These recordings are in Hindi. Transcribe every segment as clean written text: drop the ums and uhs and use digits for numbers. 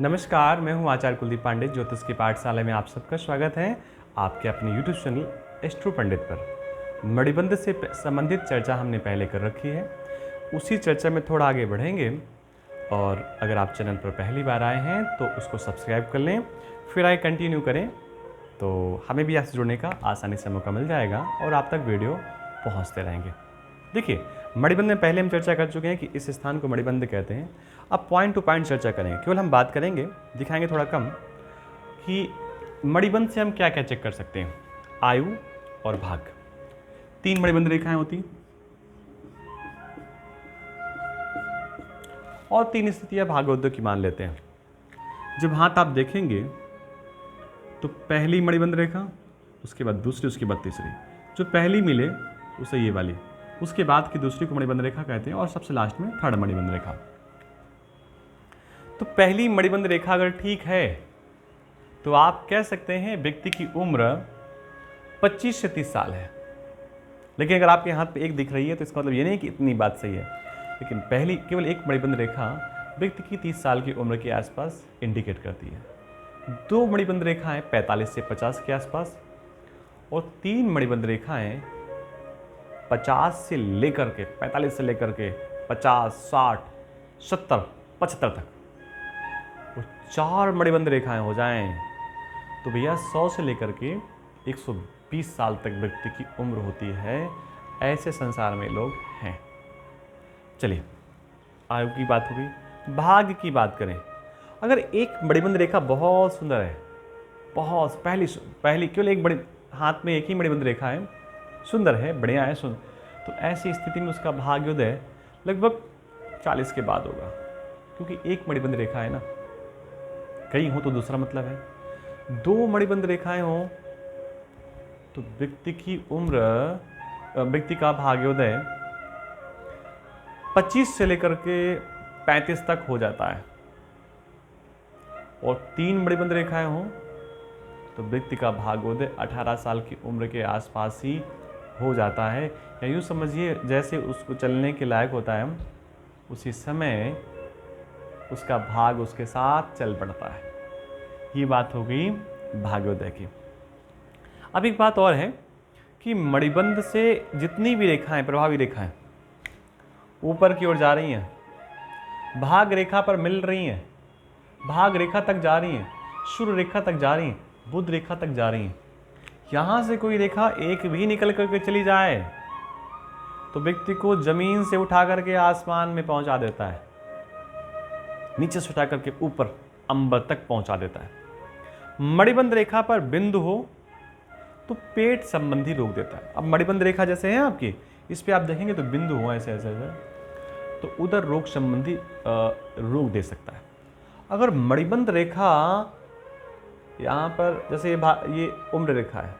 नमस्कार, मैं हूं आचार्य कुलदीप पांडे। ज्योतिष की पाठशाला में आप सबका स्वागत है। आपके अपने यूट्यूब चैनल एस्ट्रो पंडित पर मणिबंध से संबंधित चर्चा हमने पहले कर रखी है। उसी चर्चा में थोड़ा आगे बढ़ेंगे और अगर आप चैनल पर पहली बार आए हैं तो उसको सब्सक्राइब कर लें, फिर आगे कंटिन्यू करें तो हमें भी आपसे जुड़ने का आसानी से मौका मिल जाएगा और आप तक वीडियो पहुँचते रहेंगे। देखिए, मणिबंध में पहले हम चर्चा कर चुके हैं कि इस स्थान को मणिबंध कहते हैं। अब पॉइंट टू पॉइंट चर्चा करेंगे। केवल हम बात करेंगे, दिखाएंगे थोड़ा कम कि मणिबंध से हम क्या क्या चेक कर सकते हैं। आयु और भाग, 3 मणिबंध रेखाएं होती और 3 स्थितियां भागवतों की मान लेते हैं। जब हाथ आप देखेंगे तो पहली मणिबंध रेखा, उसके बाद दूसरी, उसके बाद तीसरी। जो पहली मिले उसे ये वाली, उसके बाद की दूसरी को मणिबंध रेखा कहते हैं और सबसे लास्ट में थर्ड मणिबंध रेखा। तो पहली मणिबंध रेखा अगर ठीक है तो आप कह सकते हैं व्यक्ति की उम्र 25 से 30 साल है। लेकिन अगर आपके हाथ पे एक दिख रही है तो इसका मतलब ये नहीं कि इतनी बात सही है, लेकिन पहली केवल एक मणिबंध रेखा व्यक्ति की 30 साल की उम्र के आसपास इंडिकेट करती है। 2 मणिबंध रेखाएं 45 से 50 के आसपास और 3 मणिबंध रेखाएं 50 से लेकर के 45 से लेकर के 50, 60, 70, 75 तक। और 4 मणिबंध रेखाएं हो जाएं तो भैया 100 से लेकर के 120 साल तक व्यक्ति की उम्र होती है। ऐसे संसार में लोग हैं। चलिए, आयु की बात हो गई। भाग्य की बात करें, अगर एक मणिबंध रेखा बहुत सुंदर है, बहुत पहली केवल एक बड़ी हाथ में एक ही मणिबंध रेखा है, सुंदर है, बढ़िया है, तो ऐसी स्थिति में उसका भाग्योदय लगभग 40 के बाद होगा। क्योंकि एक मणिबंध रेखा है ना, कई हो तो दूसरा मतलब है। 2 मणिबंध रेखाएं हो तो व्यक्ति का भाग्योदय 25 से लेकर के 35 तक हो जाता है। और 3 मणिबंध रेखाएं हो तो व्यक्ति का भाग्योदय 18 साल की उम्र के आसपास ही हो जाता है। या यूँ समझिए, जैसे उसको चलने के लायक होता है उसी समय उसका भाग उसके साथ चल पड़ता है। ये बात हो गई भाग्योदय की। अब एक बात और है कि मणिबंध से जितनी भी रेखाएं, प्रभावी रेखाएं ऊपर की ओर जा रही हैं, भाग रेखा पर मिल रही हैं, भाग रेखा तक जा रही हैं, शुरू रेखा तक जा रही हैं, बुध रेखा तक जा रही हैं, यहां से कोई रेखा एक भी निकल करके चली जाए तो व्यक्ति को जमीन से उठा करके आसमान में पहुंचा देता है, नीचे से उठा करके ऊपर अंबर तक पहुंचा देता है। मणिबंध रेखा पर बिंदु हो तो पेट संबंधी रोग देता है। अब मणिबंध रेखा जैसे है आपकी, इस पे आप देखेंगे तो बिंदु हो ऐसे ऐसे ऐसे, तो उधर रोग संबंधी रोग दे सकता है। अगर मणिबंध रेखा यहाँ पर, जैसे ये उम्र रेखा है,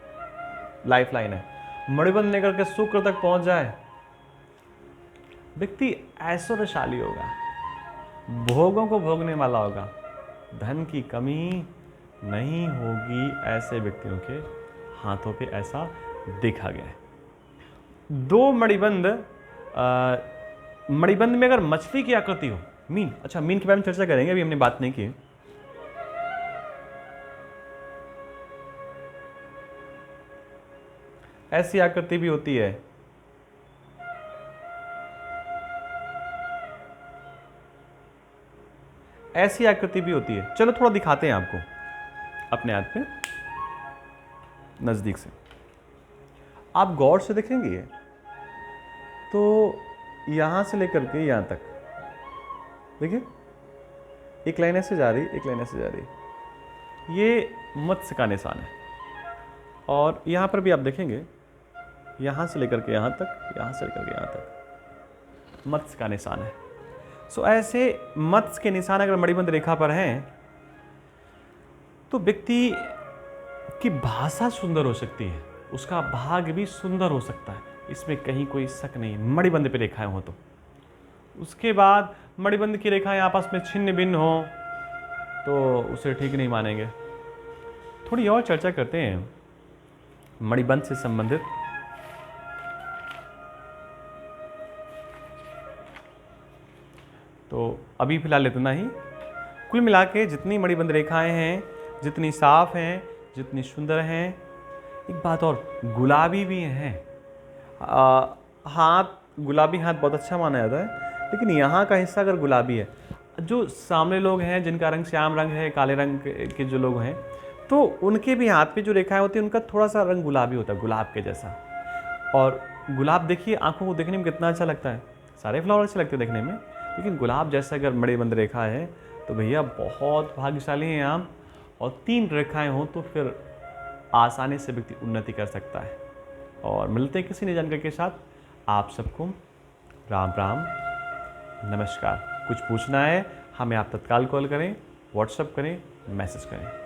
लाइफ लाइन है, मणिबंध लेकर के शुक्र तक पहुंच जाए, व्यक्ति ऐश्वर्यशाली होगा, भोगों को भोगने वाला होगा, धन की कमी नहीं होगी। ऐसे व्यक्तियों के हाथों पे ऐसा देखा गया है। 2 मणिबंध, मणिबंध में अगर मछली की आकृति हो, मीन, अच्छा मीन के बारे में चर्चा करेंगे, अभी हमने बात नहीं की। ऐसी आकृति भी होती है, ऐसी आकृति भी होती है। चलो थोड़ा दिखाते हैं आपको अपने हाथ पे नजदीक से। आप गौर से देखेंगे तो यहां से लेकर के यहां तक देखिए, एक लाइन ऐसे जा रही, एक लाइन ऐसे जा रही, ये मत्स्य का निशान है। और यहां पर भी आप देखेंगे, यहां से लेकर के यहां तक, यहां से लेकर के यहां तक मत्स्य का निशान है। सो ऐसे मत्स्य के निशान अगर मणिबंध रेखा पर हैं तो व्यक्ति की भाषा सुंदर हो सकती है, उसका भाग भी सुंदर हो सकता है, इसमें कहीं कोई शक नहीं, मणिबंध पे रेखाएं हो तो। उसके बाद मणिबंध की रेखाएं आपस में छिन्न भिन्न हो तो उसे ठीक नहीं मानेंगे। थोड़ी और चर्चा करते हैं मणिबंध से संबंधित। तो अभी फिलहाल इतना ही। कुल मिला के जितनी मणिबंध रेखाएं हैं, जितनी साफ हैं, जितनी सुंदर हैं, एक बात और, गुलाबी भी हैं। हाथ, गुलाबी हाथ बहुत अच्छा माना जाता है, लेकिन यहाँ का हिस्सा अगर गुलाबी है, जो सामने लोग हैं जिनका रंग श्याम रंग है, काले रंग के जो लोग हैं, तो उनके भी हाथ पे जो रेखाएं होती हैं उनका थोड़ा सा रंग गुलाबी होता है, गुलाब के जैसा। और गुलाब देखिए आंखों को देखने में कितना अच्छा लगता है, सारे फ्लावर अच्छे लगते हैं देखने में, लेकिन गुलाब जैसा अगर मणिबंध रेखा है तो भैया बहुत भाग्यशाली हैं आप। और 3 रेखाएं हों तो फिर आसानी से व्यक्ति उन्नति कर सकता है। और मिलते हैं किसी नई जानकारी के साथ। आप सबको राम राम, नमस्कार। कुछ पूछना है हमें आप तत्काल कॉल करें, व्हाट्सएप करें, मैसेज करें।